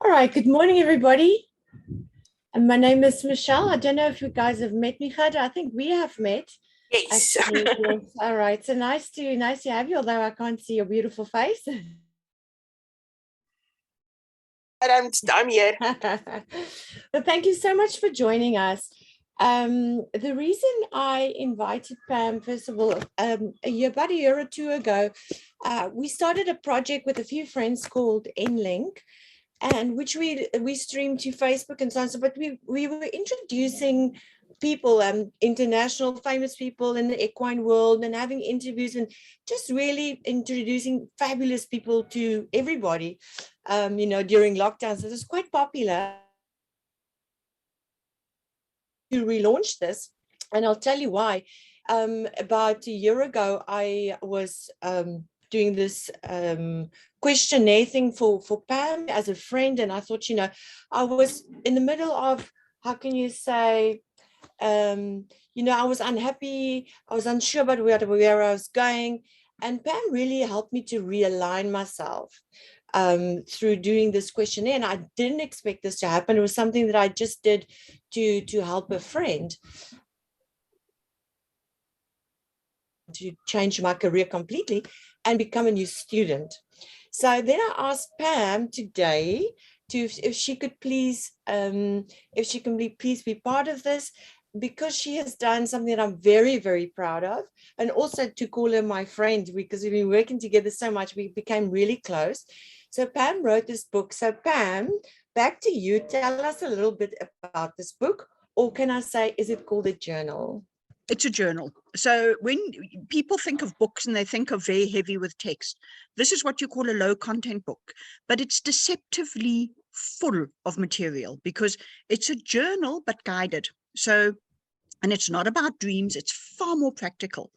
All right, good morning, everybody. And my name is Michelle. I don't know if you guys have met me, Khadra. I think we have met. Yes. Actually, yes. All right. So nice to have you, although I can't see your beautiful face. But I'm here. But thank you so much for joining us. The reason I invited Pam, first of all, about a year or two ago, we started a project with a few friends called Inlink, and which we streamed to Facebook and so on. So, but we were introducing people, international famous people in the equine world, and having interviews and just really introducing fabulous people to everybody, during lockdown. So it was quite popular to relaunch this, and I'll tell you why. About a year ago, I was doing this questionnaire thing for Pam as a friend, and I thought, I was in the middle of, how can you say, I was unhappy, I was unsure about where I was going, and Pam really helped me to realign myself through doing this questionnaire. And I didn't expect this to happen. It was something that I just did to help a friend to change my career completely and become a new student. So then I asked Pam today if she could please, please be part of this, because she has done something that I'm very, very proud of, and also to call her my friend, because we've been working together so much, we became really close. So Pam wrote this book. So Pam, back to you. Tell us a little bit about this book, or can I say, is it called a journal? It's a journal. So when people think of books and they think of very heavy with text, this is what you call a low content book, but it's deceptively full of material because it's a journal, but guided. So, and it's not about dreams. It's far more practical.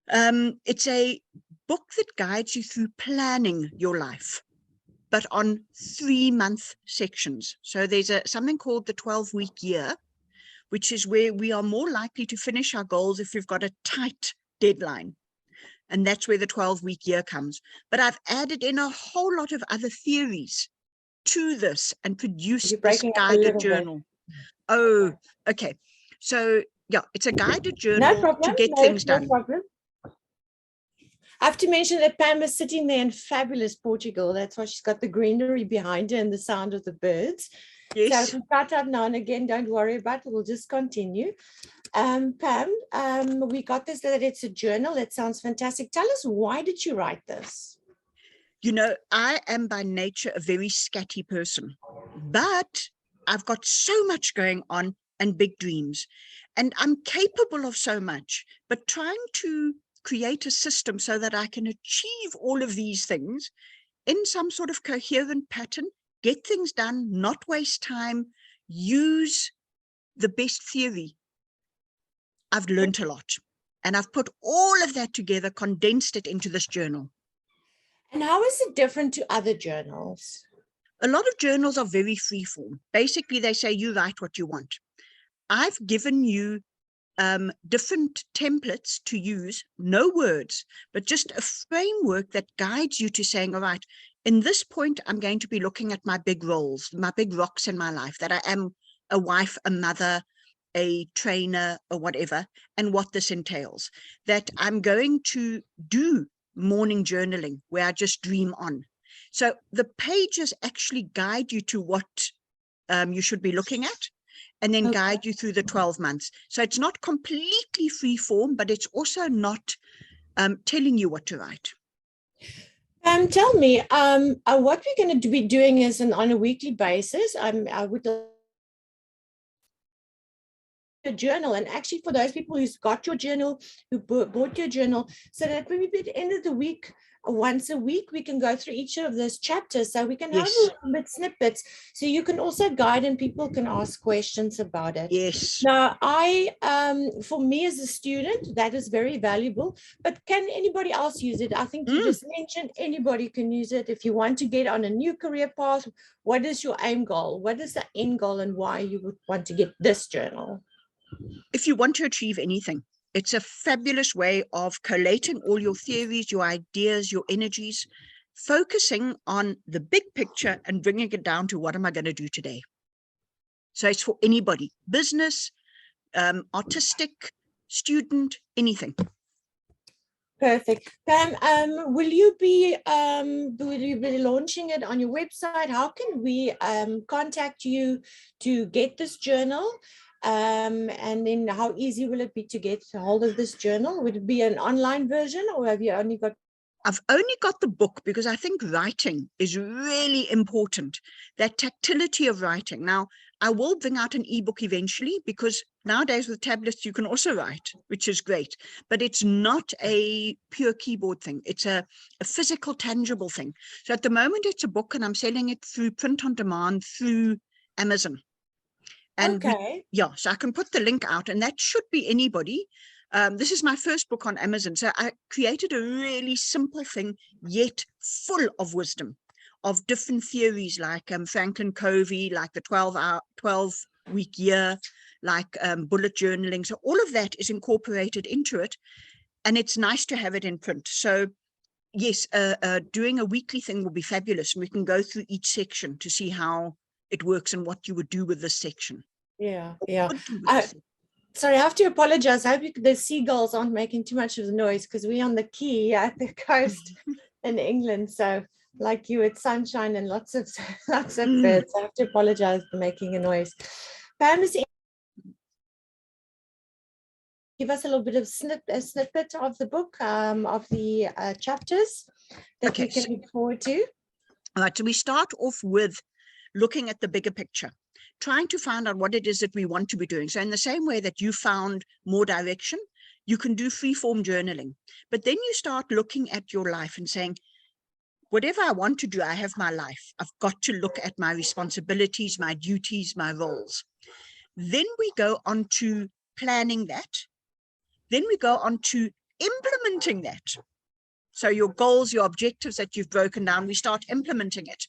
It's a book that guides you through planning your life, but on 3-month sections. So there's something called the 12-week year, which is where we are more likely to finish our goals if we've got a tight deadline. And that's where the 12-week year comes. But I've added in a whole lot of other theories to this and produced this guided journal. Oh, okay. So yeah, it's a guided journal to get things done. No problem. I have to mention that Pam is sitting there in fabulous Portugal. That's why she's got the greenery behind her and the sound of the birds. Yes. So if we cut out now and again, don't worry about it. We'll just continue. Pam, we got this, that it's a journal. It sounds fantastic. Tell us, why did you write this? I am by nature a very scatty person, but I've got so much going on and big dreams, and I'm capable of so much, but trying to create a system so that I can achieve all of these things in some sort of coherent pattern, get things done, not waste time, use the best theory. I've learned a lot, and I've put all of that together, condensed it into this journal. And how is it different to other journals? A lot of journals are very freeform. Basically, they say you write what you want. I've given you different templates to use, no words, but just a framework that guides you to saying, all right, in this point, I'm going to be looking at my big roles, my big rocks in my life, that I am a wife, a mother, a trainer, or whatever, and what this entails, that I'm going to do morning journaling where I just dream on. So the pages actually guide you to what you should be looking at, and then guide you through the 12 months. So it's not completely free form, but it's also not telling you what to write. Tell me, what we're going to be doing is on a weekly basis. I would a journal, and actually for those people who's got your journal, who bought your journal, so that maybe at the end of the week, once a week, we can go through each of those chapters, so we can have a little bit snippets, so you can also guide and people can ask questions about it. Yes. Now, for me as a student, that is very valuable, but can anybody else use it? I think you just mentioned anybody can use it. If you want to get on a new career path, what is your aim goal? What is the end goal, and why you would want to get this journal? If you want to achieve anything, it's a fabulous way of collating all your theories, your ideas, your energies, focusing on the big picture and bringing it down to what am I going to do today? So it's for anybody, business, artistic, student, anything. Perfect. Pam, will you be launching it on your website? How can we contact you to get this journal? And then how easy will it be to get a hold of this journal? Would it be an online version, or have you only got? I've only got the book because I think writing is really important, that tactility of writing. Now, I will bring out an ebook eventually, because nowadays with tablets, you can also write, which is great, but it's not a pure keyboard thing. It's a physical, tangible thing. So at the moment, it's a book, and I'm selling it through print on demand through Amazon. And Okay. so I can put the link out, and that should be anybody. This is my first book on Amazon. So I created a really simple thing, yet full of wisdom, of different theories, like Franklin Covey, like the 12-week year, like bullet journaling. So all of that is incorporated into it, and it's nice to have it in print. So yes, doing a weekly thing will be fabulous. And we can go through each section to see how it works and what you would do with this section. Yeah. Sorry, I have to apologize. I hope the seagulls aren't making too much of the noise, because we're on the quay at the coast in England. So like you, it's sunshine and lots of birds. I have to apologize for making a noise. Pam, give us a little bit of a snippet of the book, of the chapters that we can look forward to. All right, so we start off with looking at the bigger picture, trying to find out what it is that we want to be doing. So in the same way that you found more direction, you can do free-form journaling. But then you start looking at your life and saying, whatever I want to do, I have my life. I've got to look at my responsibilities, my duties, my roles. Then we go on to planning that. Then we go on to implementing that. So your goals, your objectives that you've broken down, we start implementing it.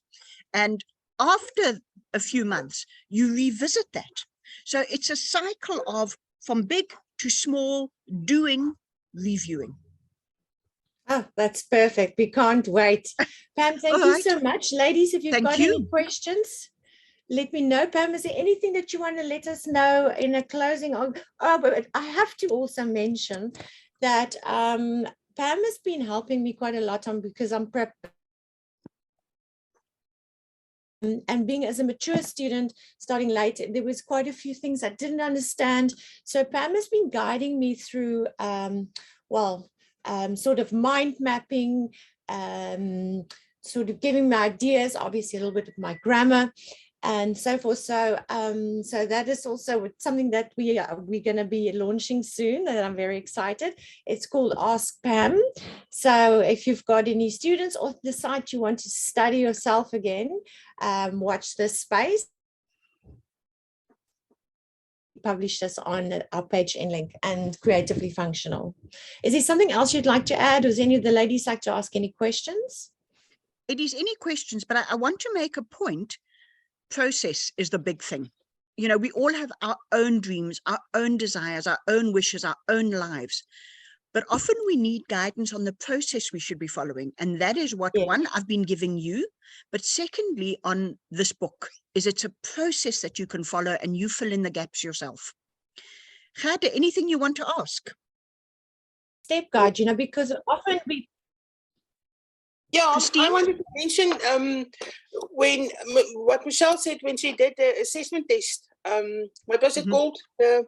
And after a few months, you revisit that. So it's a cycle of from big to small, doing, reviewing. Oh, that's perfect. We can't wait. Pam, thank you so much. Ladies, if you've got any questions, let me know. Pam, is there anything that you want to let us know in a closing? Oh, but I have to also mention that Pam has been helping me quite a lot because I'm and being as a mature student starting late, there was quite a few things I didn't understand. So Pam has been guiding me through, sort of mind mapping, sort of giving me ideas, obviously a little bit of my grammar and so forth. So so that is also something that we're going to be launching soon, and I'm very excited. It's called Ask Pam. So if you've got any students or decide you want to study yourself again, watch this space. Publish this on our page Inlink and Creatively Functional. Is there something else you'd like to add? Or does any of the ladies like to ask any questions? Ladies, any questions? But I want to make a point. Process is the big thing. You know, we all have our own dreams, our own desires, our own wishes, our own lives. But often we need guidance on the process we should be following. And that is what, one, I've been giving you. But secondly, on this book, is it's a process that you can follow and you fill in the gaps yourself. Gade, anything you want to ask? Step guide, you know, because often we... Yeah, Christine? I wanted to mention when what Michelle said when she did the assessment test. What was it called? The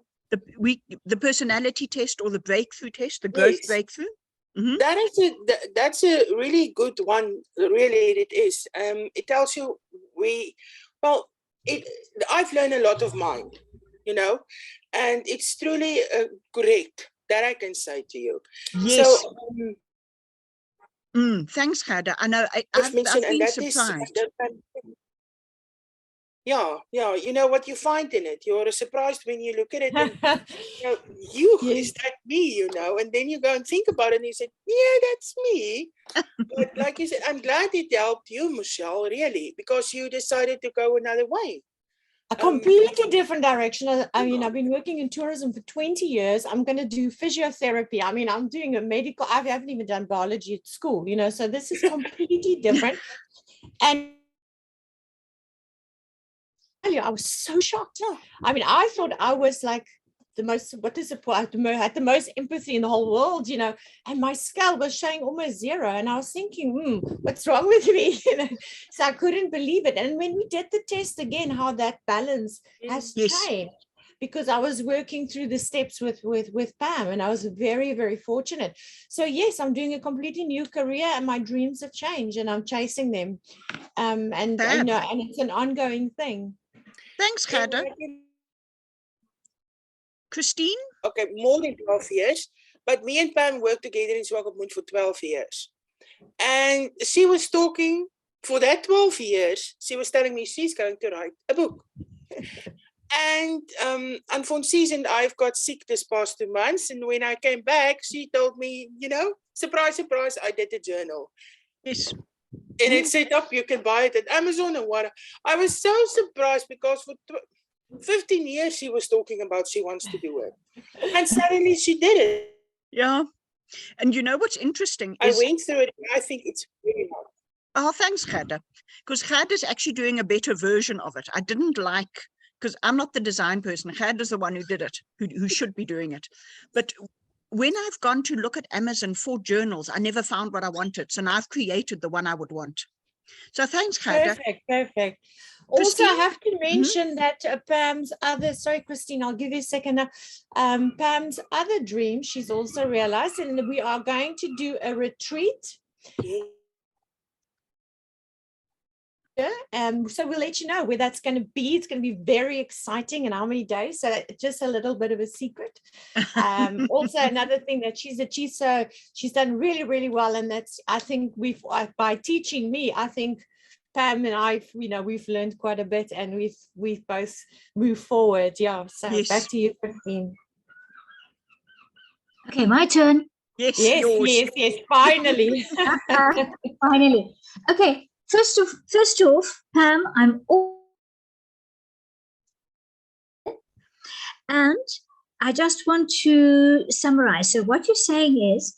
personality test or the breakthrough test, the growth breakthrough. That's a really good one. Really, it is. It tells you I've learned a lot of mine, you know, and it's truly correct. That I can say to you. Yes. So. Thanks, Gade. I know I've been surprised. Yeah. You know what you find in it. You're surprised when you look at it. And, is that me? You know, and then you go and think about it, and you say, "Yeah, that's me." But like you said, I'm glad it helped you, Michelle, really, because you decided to go another way. A completely different direction. I mean, I've been working in tourism for 20 years. I'm going to do physiotherapy. I mean, I'm doing a medical, I haven't even done biology at school, you know, so this is completely different. And I was so shocked. I mean, I thought I was like the most, what is it, had the most empathy in the whole world, you know, and my scale was showing almost 0. And I was thinking, what's wrong with me? You know, so I couldn't believe it. And when we did the test again, how that balance has changed, because I was working through the steps with Pam, and I was very, very fortunate. So yes, I'm doing a completely new career, and my dreams have changed, and I'm chasing them. And you know, and it's an ongoing thing. Thanks, Gerda. Christine? Okay, more than 12 years. But me and Pam worked together in Swakopmund for 12 years. And she was talking, for that 12 years, she was telling me she's going to write a book. And Fonsies and I've got sick this past 2 months. And when I came back, she told me, you know, surprise, surprise, I did a journal. Yes. And it's set up, you can buy it at Amazon and what. I was so surprised because for 15 years she was talking about she wants to do it. And suddenly she did it. Yeah. And you know what's interesting I is went through it, and I think it's really hard. Oh, thanks, Gerda. Because Gerda's actually doing a better version of it. I didn't like, because I'm not the design person. Gerda's the one who did it, who should be doing it. But when I've gone to look at Amazon for journals, I never found what I wanted. So now I've created the one I would want. So thanks, Gerda. Perfect. Also, I have to mention that Pam's other, sorry, Christine, I'll give you a second. Pam's other dream, she's also realized, and we are going to do a retreat. So we'll let you know where that's going to be. It's going to be very exciting, and how many days. So just a little bit of a secret. Also, another thing that she's achieved, so she's done really, really well, and that's, I think by teaching me, I think Pam and I, you know, we've learned quite a bit, and we've both moved forward. Yeah. So back to you, Christine. Okay, my turn. Yes, finally. Finally. Okay. First off, Pam, and I just want to summarize. So what you're saying is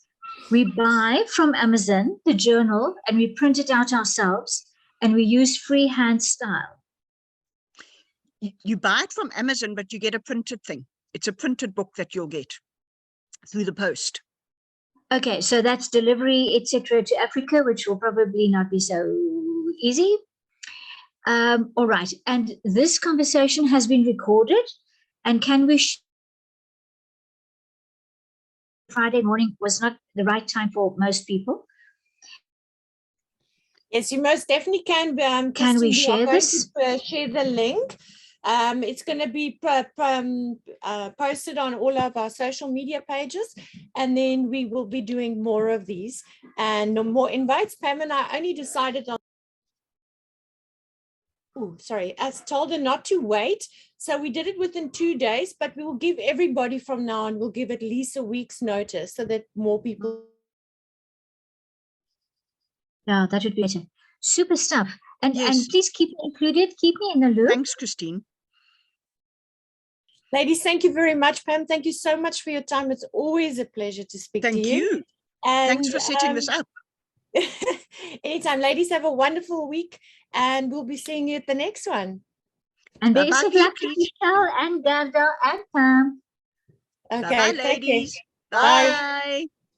we buy from Amazon the journal and we print it out ourselves and we use freehand style. You buy it from Amazon, but you get a printed thing. It's a printed book that you'll get through the post. Okay, so that's delivery, etc., to Africa, which will probably not be so easy. All right, and this conversation has been recorded, and can we Friday morning was not the right time for most people. Yes, you most definitely can. Can we share this? Share the link. It's going to be posted on all of our social media pages, and then we will be doing more of these and no more invites. Pam and I only decided on, I told her not to wait. So we did it within 2 days, but we will give everybody from now on, we'll give at least a week's notice so that more people. Yeah, that would be better. Super stuff. And, yes. and please keep me included, keep me in the loop. Thanks, Christine. Ladies, thank you very much. Pam, thank you so much for your time. It's always a pleasure to speak to you. Thank you. And, thanks for setting this up. Anytime. Ladies, have a wonderful week, and we'll be seeing you at the next one. And best of luck to Michelle and Gerda and Pam. Okay, bye, ladies. Bye. Bye.